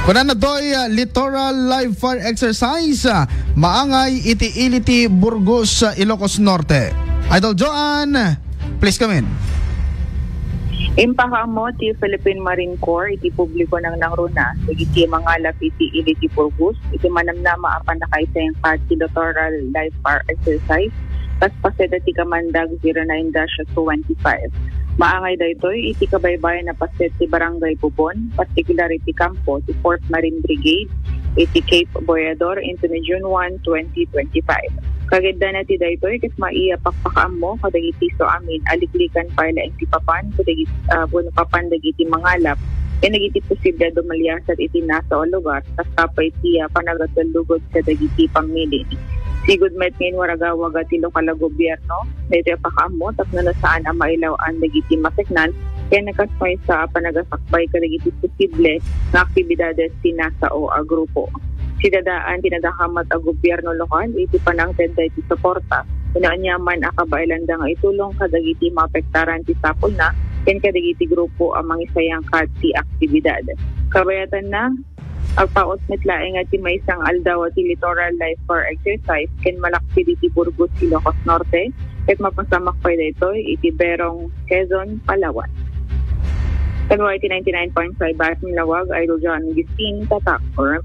Kuna na doy littoral live fire exercise maangay iti Burgos, Ilocos Norte. Idol Joan, please come in. Impakamo ti Philippine Marine Corps iti publiko ng nangruna iti mangalap iti Burgos iti manamnama apan nakaisayang party littoral live fire exercise tas paseda ti kamandag 09-25. Maangay daytoy iti kabaybayan na paset ti Barangay Bubon, particular iti kampo ti 4th Marine Brigade iti Cape Boyador into June 1, 2025. Kaganda na ti daytoy ket maiya pakpakaammo kadagiti so amin aliklikan pala iti papan kadagiti papan dagiti mangalap ken dagiti posible dumalyasat iti nasa o lugar tas kapay ti panagatulugod sa dagiti pamili. Sigud met ngayon waragawaga ti lokal na gobyerno dito pakaammo tapno na saan ang mailawaan dagiti maseknan kaya nakasmay sa panagasakbay kadagiti posible na aktibidades ti nasa o grupo. Sidadaan tinadakamat ang gobyerno lokal iti panangted iti suporta inaanyaman akabailan da nga itulong kadagiti maapektaran ti sapol na ken kadagiti grupo ang mangisayang ti aktibidad. Kabayatan na agpaot metlaeng at may isang aldaw at littoral life for exercise ken malaksid iti Burgos, Ilocos Norte ket mapasamak pa dito iti Berong, Quezon, Palawan. Kanwa iti 99.5 Basin Lawag, Idol John Gistin, Tatak, or